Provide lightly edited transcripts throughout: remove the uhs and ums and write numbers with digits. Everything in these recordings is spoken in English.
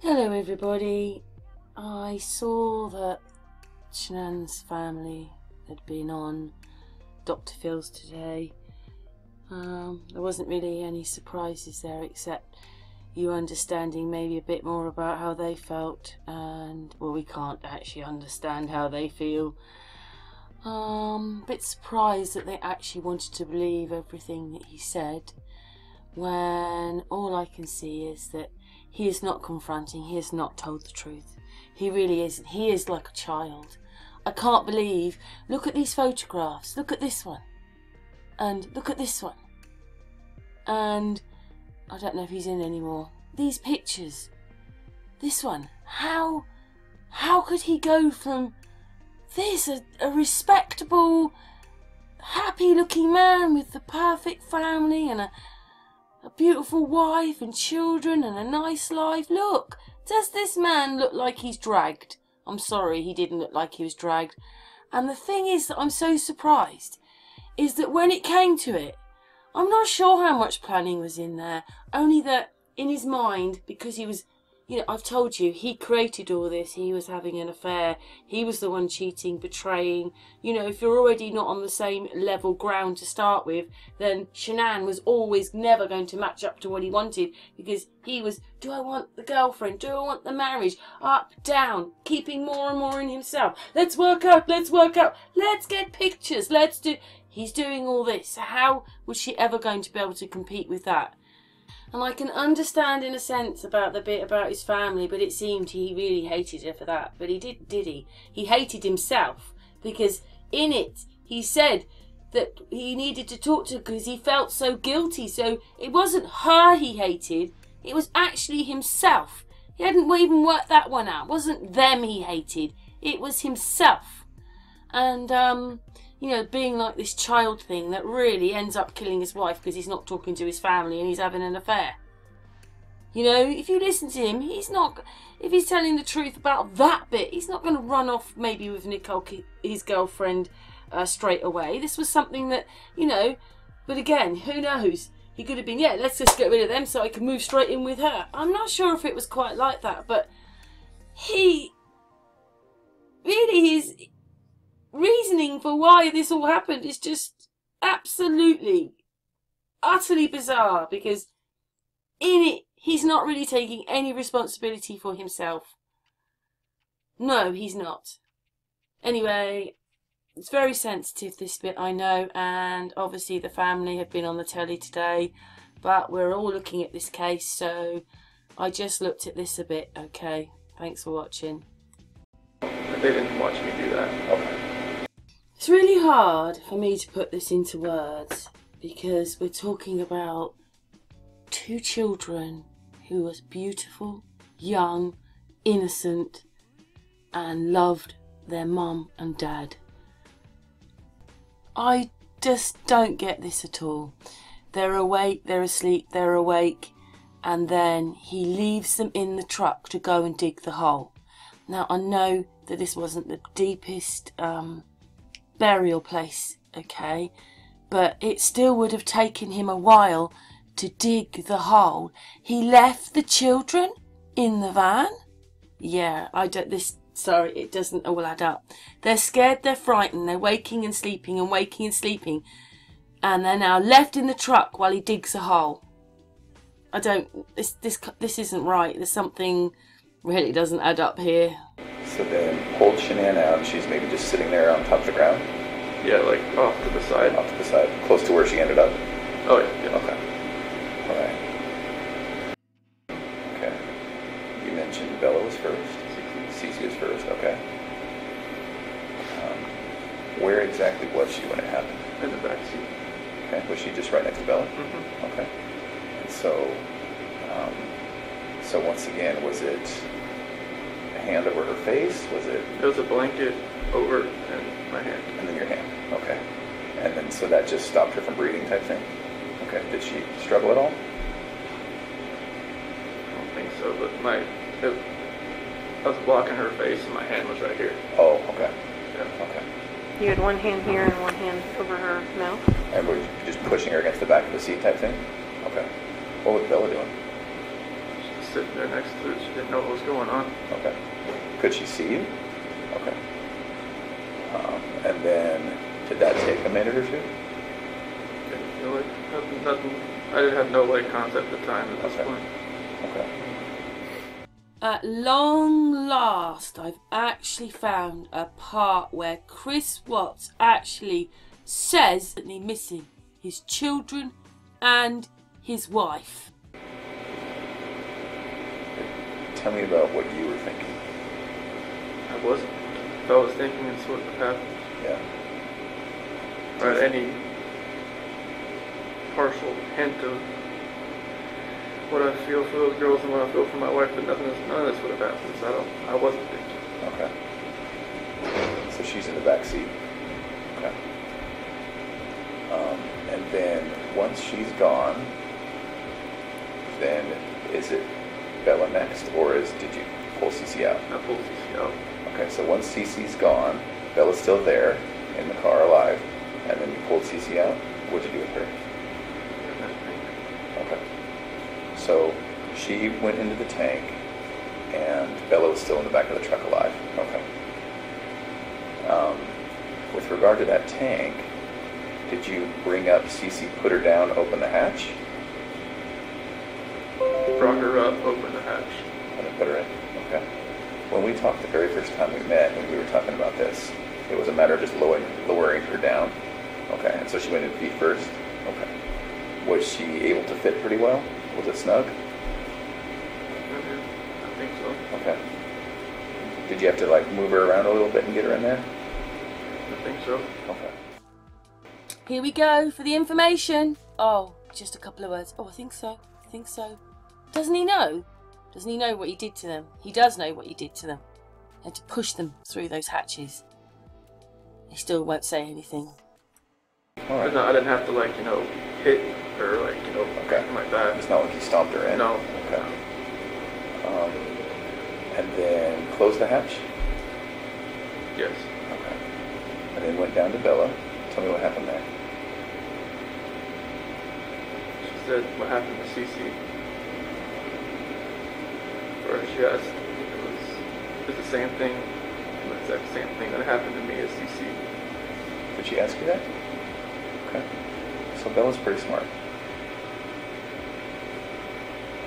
Hello everybody. I saw that Shanann's family had been on Dr. Phil's today. There wasn't really any surprises there except you understanding maybe a bit more about how they felt, and well, we can't actually understand how they feel. A bit surprised that they actually wanted to believe everything that he said, when all I can see is that he is not confronting, he has not told the truth. He really isn't. He is like a child. I can't believe, look at these photographs, look at this one, and look at this one. And I don't know if he's in anymore. These pictures, this one, how could he go from this, a respectable, happy looking man with the perfect family and a beautiful wife and children and a nice life. Look, does this man look like he's dragged? I'm sorry, he didn't look like he was dragged. And the thing is that I'm so surprised is that when it came to it, I'm not sure how much planning was in there, only that in his mind, because he was, I've told you, he created all this. He was having an affair. He was the one cheating, betraying. If you're already not on the same level ground to start with, then Shanann was always never going to match up to what he wanted, because he was, do I want the girlfriend? Do I want the marriage? Up, down, keeping more and more in himself. Let's work out. Let's get pictures. He's doing all this. So how was she ever going to be able to compete with that? And I can understand in a sense about the bit about his family, but it seemed he really hated her for that. But he did he? He hated himself, because in it he said that he needed to talk to her because he felt so guilty. So it wasn't her he hated, it was actually himself. He hadn't even worked that one out. It wasn't them he hated, it was himself. And being like this child thing that really ends up killing his wife because he's not talking to his family and he's having an affair. If you listen to him, if he's telling the truth about that bit, he's not going to run off maybe with Nicole, his girlfriend, straight away. This was something that, but again, who knows? He could have been, let's just get rid of them so I can move straight in with her. I'm not sure if it was quite like that, but he really is. Reasoning for why this all happened is just absolutely, utterly bizarre, because in it, he's not really taking any responsibility for himself. No, he's not. Anyway, it's very sensitive, this bit, I know, and obviously the family have been on the telly today, but we're all looking at this case, so I just looked at this a bit, okay? Thanks for watching. They didn't watch me do that. Okay. It's really hard for me to put this into words, because we're talking about two children who were beautiful, young, innocent, and loved their mum and dad. I just don't get this at all. They're awake, they're asleep, they're awake, and then he leaves them in the truck to go and dig the hole. Now, I know that this wasn't the deepest burial place, okay, but it still would have taken him a while to dig the hole. He left the children in the van? Yeah, sorry, it doesn't all add up. They're scared, they're frightened, they're waking and sleeping and waking and sleeping, and they're now left in the truck while he digs a hole. This isn't right. There's something really doesn't add up here. So then pulled Shanann out, she's maybe just sitting there on top of the ground? Yeah, like off to the side. Off to the side, close to where she ended up? Oh, yeah. Okay. Alright. Okay. You mentioned Bella was first? Cece was first, okay. Where exactly was she when it happened? In the back seat. Okay, was she just right next to Bella? Mm-hmm. Okay. And so once again, was it a hand over her face? It was a blanket over and my hand. And then your hand, okay. And then so that just stopped her from breathing type thing? Okay, did she struggle at all? I don't think so, but I was blocking her face and my hand was right here. Oh, okay. Yeah. Okay. You had one hand here and one hand over her mouth? And were you just pushing her against the back of the seat type thing? Okay. What was Bella doing? just sitting there next to it. She didn't know what was going on. Okay. Could she see you? Okay. And then, did that take a minute or two? Didn't feel like nothing. I didn't have no like concept at the time at this Okay. point. Okay. At long last, I've actually found a part where Chris Watts actually says that he's missing his children and his wife. Tell me about what you were thinking. I wasn't. If I was thinking it's what would happen. Yeah. Or any partial hint of what I feel for those girls and what I feel for my wife, but none of this would have happened. So I wasn't thinking. Okay. So she's in the back seat. Okay. And then once she's gone, then is it Bella next, or did you pull Cece out? I pulled CC out. Okay, so once Cece's gone, Bella's still there in the car alive, and then you pulled Cece out. What'd you do with her? And that thing. Okay. So she went into the tank, and Bella was still in the back of the truck alive. Okay. With regard to that tank, did you bring up Cece, put her down, open the hatch? Brought her up, opened the hatch. And then put her in. Okay. When we talked the very first time we met, when we were talking about this, it was a matter of just lowering her down. Okay. And so she went in feet first. Okay. Was she able to fit pretty well? Was it snug? I think so. Okay. Did you have to like move her around a little bit and get her in there? I think so. Okay. Here we go for the information. Oh, just a couple of words. Oh, I think so. I think so. Doesn't he know? Doesn't he know what you did to them? He does know what you did to them. You had to push them through those hatches. He still won't say anything. All right. But no, I didn't have to like, hit her like, Okay. something like that. It's not like you stomped her in? No. Okay. And then close the hatch? Yes. Okay. And then went down to Bella. Tell me what happened there. She said what happened to Cece. Or she asked if it's the same thing, the exact same thing that happened to me as Cece. Did she ask you that? Okay. So Bella's pretty smart.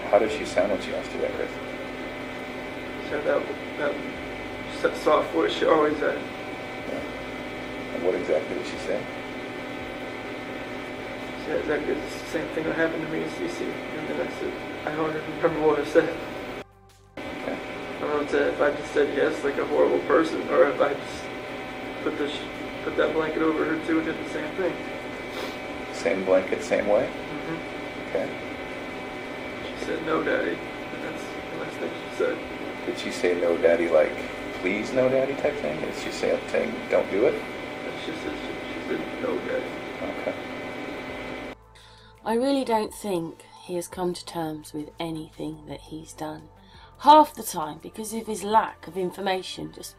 How did she sound when she asked you that, Chris? She had that soft voice she always had. Yeah. And what exactly did she say? She said exactly the same thing that happened to me as Cece. And then I said, I don't even remember what I said. Okay. I don't know if I just said yes like a horrible person, or if I just put that blanket over her too and did the same thing. Same blanket, same way? Mm-hmm. Okay. She said, no, Daddy. And that's the last thing she said. Did she say no, Daddy, like, please, no, Daddy type thing? Did she say something, don't do it? And she said, no, Daddy. Okay. I really don't think he has come to terms with anything that he's done. Half the time, because of his lack of information, just,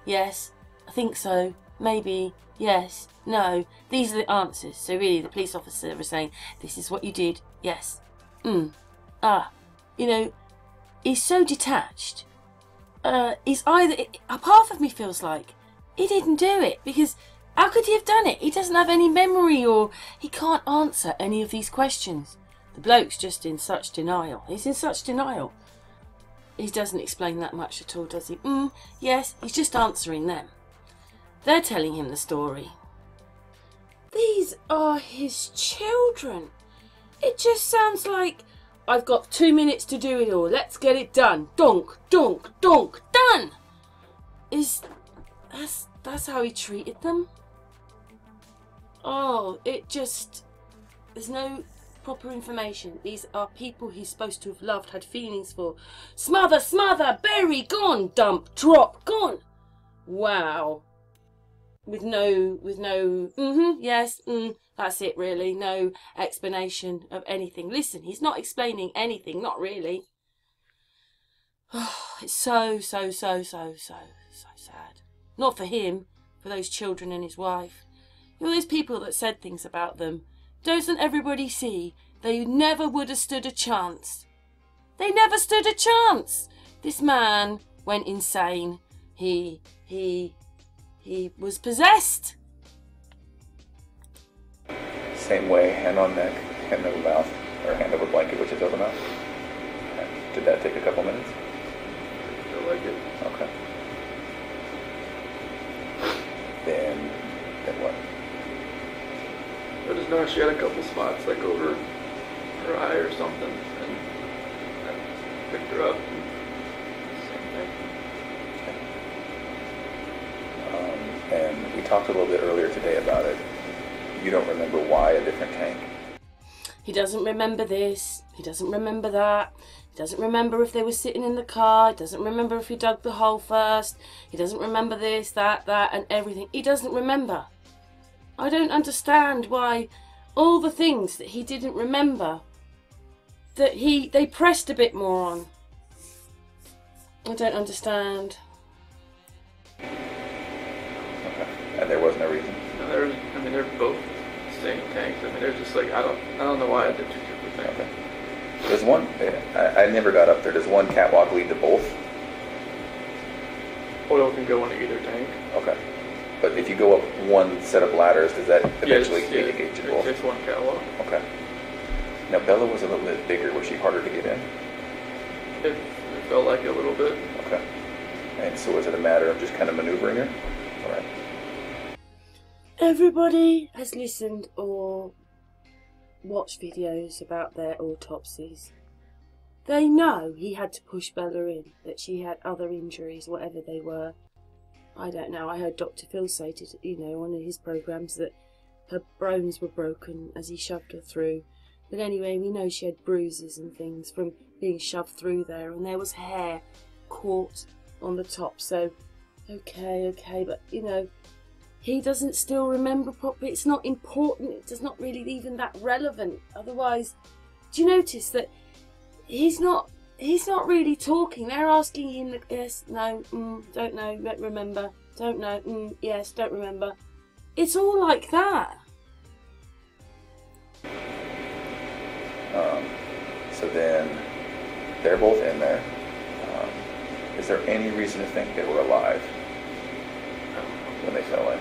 yes, I think so, maybe, yes, no. These are the answers. So really, the police officer was saying, this is what you did, yes, he's so detached. He's either, a part of me feels like he didn't do it, because how could he have done it? He doesn't have any memory, or he can't answer any of these questions. The bloke's just in such denial. He's in such denial. He doesn't explain that much at all, does he? Yes, he's just answering them. They're telling him the story. These are his children. It just sounds like, I've got 2 minutes to do it all. Let's get it done. Donk, donk, donk, done. That's how he treated them? Oh, there's no proper information. These are people he's supposed to have loved, had feelings for. Smother, bury, gone, dump, drop, gone. Wow. With no, yes, that's it really. No explanation of anything. Listen, he's not explaining anything, not really. Oh, it's so sad. Not for him, for those children and his wife. All those people that said things about them. Doesn't everybody see they never would have stood a chance? They never stood a chance. This man went insane. He was possessed. Same way, hand on neck, hand over mouth, or hand over blanket, which is over mouth. Okay. Did that take a couple minutes? I feel like it. Okay. Then what? I just noticed she had a couple spots like over her eye or something, and I picked her up. And same thing. And we talked a little bit earlier today about it. You don't remember why a different tank? He doesn't remember this. He doesn't remember that. He doesn't remember if they were sitting in the car. He doesn't remember if he dug the hole first. He doesn't remember this, that, and everything. He doesn't remember. I don't understand why all the things that he didn't remember, that they pressed a bit more on. I don't understand. Okay. And there was no reason? No, they're both the same tanks. I mean, they're just like, I don't know why I did two different things. Okay. There's one, I never got up there. Does one catwalk lead to both? Oil can go into either tank. Okay. But if you go up one set of ladders, does that eventually engage in both? It's one catwalk. Okay. Now, Bella was a little bit bigger. Was she harder to get in? It felt like it a little bit. Okay. And so was it a matter of just kind of maneuvering her? All right. Everybody has listened or watched videos about their autopsies. They know he had to push Bella in, that she had other injuries, whatever they were. I don't know. I heard Dr. Phil say to, one of his programmes that her bones were broken as he shoved her through. But anyway, we know she had bruises and things from being shoved through there, and there was hair caught on the top. So, okay, but he doesn't still remember properly. It's not important. It's not really even that relevant. Otherwise, do you notice that he's not really talking? They're asking him, yes, no, don't know, don't remember, don't know, yes, don't remember. It's all like that. So then they're both in there. Is there any reason to think they were alive when they fell in?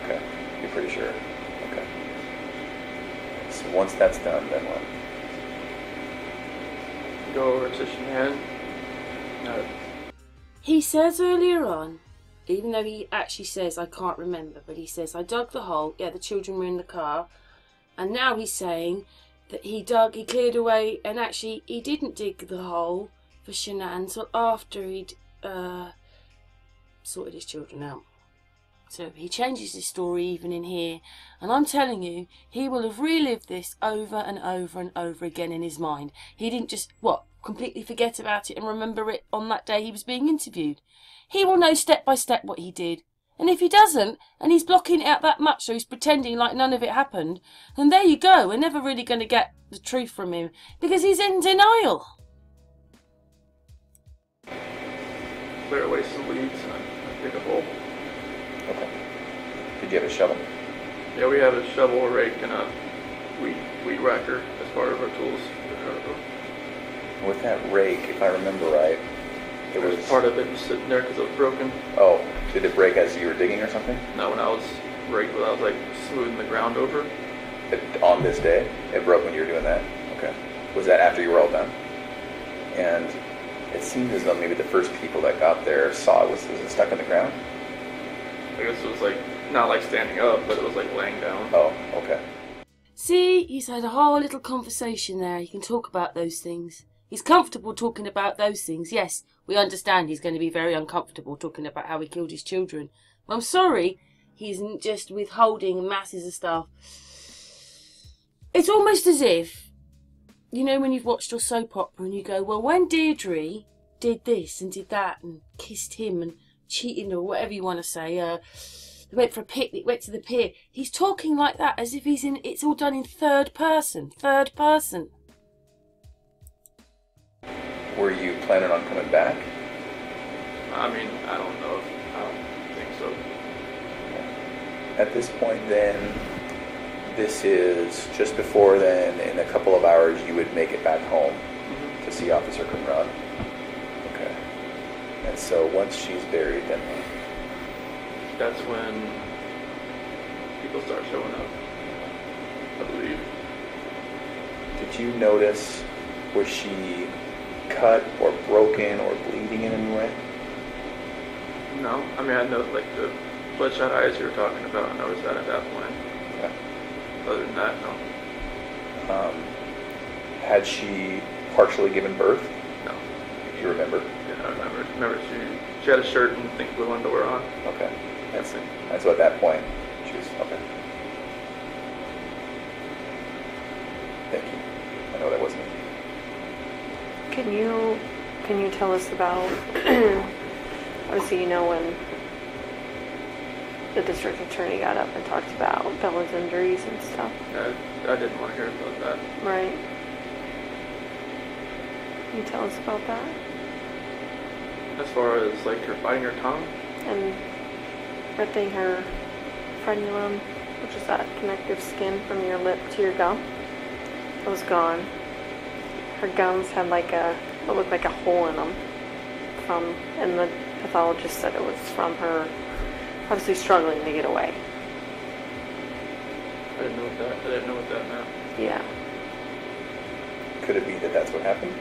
Okay, you're pretty sure. Okay. So once that's done, then what? Go over to Shanann. No. He says earlier on, even though he actually says, I can't remember, but he says, I dug the hole, yeah, the children were in the car, and now he's saying that he cleared away, and actually he didn't dig the hole for Shanann until after he'd sorted his children out. So he changes his story even in here, and I'm telling you, he will have relived this over and over and over again in his mind. He didn't just, completely forget about it and remember it on that day he was being interviewed. He will know step by step what he did. And if he doesn't, and he's blocking it out that much, so he's pretending like none of it happened, then there you go. We're never really going to get the truth from him, because he's in denial. Clear away some weeds and dig a hole. Okay. Did you have a shovel? Yeah, we have a shovel, a rake, and a weed whacker as part of our tools. With that rake, if I remember right, it was part of it was sitting there because it was broken. Oh, did it break as you were digging or something? No, when I was like smoothing the ground over. On this day, it broke when you were doing that. Okay. Was that after you were all done? And it seemed as though maybe the first people that got there saw it. Was it stuck in the ground? I guess it was like not like standing up, but it was like laying down. Oh, okay. See, he's had a whole little conversation there. He can talk about those things. He's comfortable talking about those things. Yes, we understand he's going to be very uncomfortable talking about how he killed his children. I'm sorry, he isn't just withholding masses of stuff. It's almost as if, when you've watched your soap opera and you go, well, when Deirdre did this and did that and kissed him and cheating or whatever you want to say, they went for a picnic, went to the pier. He's talking like that as if it's all done in third person. Were you planning on coming back? I mean, I don't know. I don't think so. At this point, then, this is just before then, in a couple of hours, you would make it back home to see Officer Conrad. Okay. And so once she's buried, then That's when people start showing up, I believe. did you notice, was she cut or broken or bleeding in any way? No, I mean, I know, like, the bloodshot eyes you were talking about, I noticed that at that point. Okay. Other than that, no. Had she partially given birth? No. If you remember? Yeah, I remember. Remember, she had a shirt and I think blue underwear on. Okay. That's it. And so at that point, she was, okay. Thank you. I know that wasn't easy. Can you tell us about, obviously you know when the district attorney got up and talked about Bella's injuries and stuff, I didn't want to hear about that. right? Can you tell us about that? As far as, like, her biting her tongue, And ripping her frenulum, which is that connective skin from your lip to your gum, it was gone. Her gums had it looked like a hole in them and the pathologist said it was from her obviously struggling to get away. I didn't know what that meant. Yeah. Could it be that that's what happened?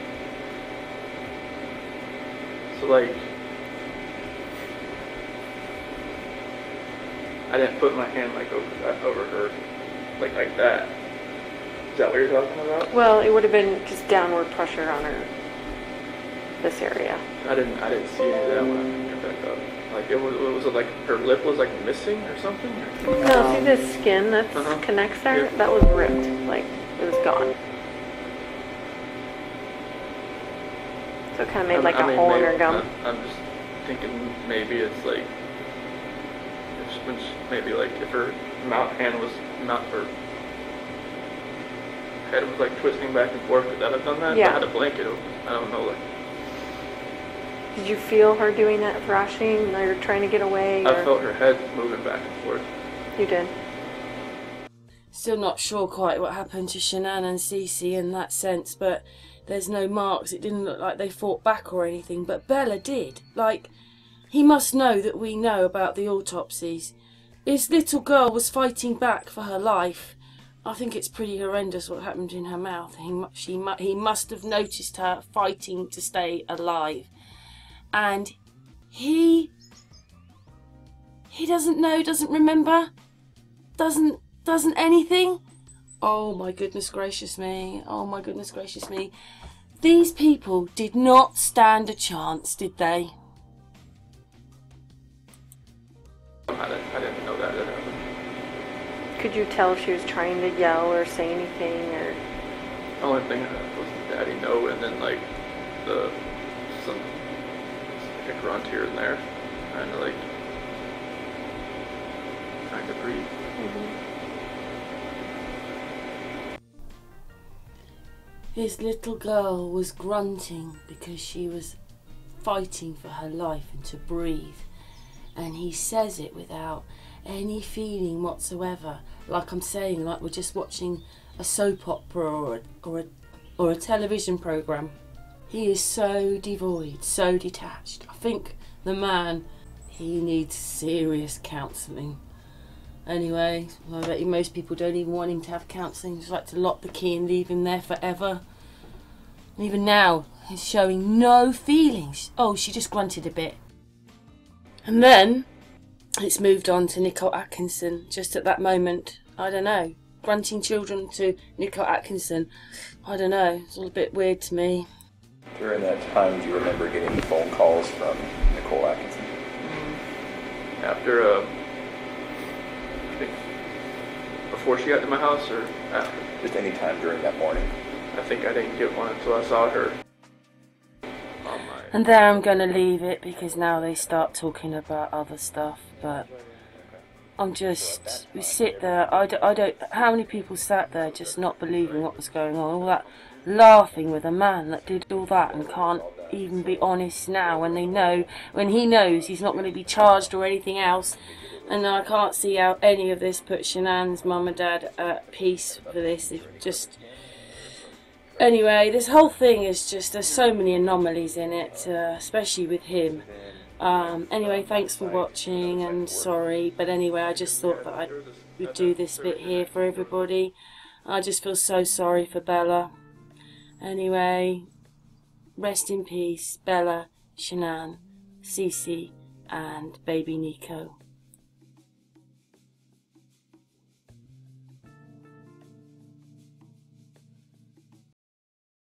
So, like, I didn't put my hand, like, over her, like that. Is that what you're talking about? Well, it would have been just downward pressure on her, this area. I didn't see any of that when I picked her back up. Like, was it like her lip was, like, missing or something? Or? No, see this skin that connects there? Yeah. That was ripped. Like, it was gone. So it kind of made like a hole in her gum. I'm just thinking maybe it's like, maybe like if her head was like twisting back and forth, could that have done that? Yeah. If I had a blanket open, I don't know, like. Did you feel her doing that thrashing? Or trying to get away? I felt her head moving back and forth. You did? Still not sure quite what happened to Shanann and Cece in that sense, but there's no marks. It didn't look like they fought back or anything, but Bella did. Like, he must know that we know about the autopsies. His little girl was fighting back for her life. I think it's pretty horrendous what happened in her mouth. He must have noticed her fighting to stay alive. And he doesn't know, doesn't remember, doesn't anything. Oh my goodness gracious me. Oh my goodness gracious me. These people did not stand a chance, did they? I didn't know that happened. Could you tell if she was trying to yell or say anything or? The only thing was Daddy no, and then like some like a grunt here and there, trying to breathe. His little girl was grunting because she was fighting for her life and to breathe. And he says it without any feeling whatsoever. Like I'm saying, like we're just watching a soap opera or a television programme. He is so devoid, so detached. I think the man, he needs serious counselling. Anyway, I bet you most people don't even want him to have counselling. Just like to lock the key and leave him there forever. And even now, he's showing no feelings. Oh, she just grunted a bit. And then, it's moved on to Nicole Atkinson. Just at that moment, I don't know. Grunting children to Nicole Atkinson. I don't know. It's all a bit weird to me. During that time, do you remember getting phone calls from Nicole Atkinson? After, I think, before she got to my house or after? Just any time during that morning? I think I didn't get one until I saw her. And there I'm going to leave it because now they start talking about other stuff. But we sit there. I don't. How many people sat there just not believing what was going on? All that laughing with a man that did all that and can't even be honest now when he knows he's not going to be charged or anything else. And I can't see how any of this put Shanann's mum and dad at peace for this. Anyway, this whole thing is just, there's so many anomalies in it, especially with him. Anyway, thanks for watching, and sorry, but anyway, I just thought that I would do this bit here for everybody. I just feel so sorry for Bella. Anyway, rest in peace, Bella, Shanann, Cece, and baby Nico.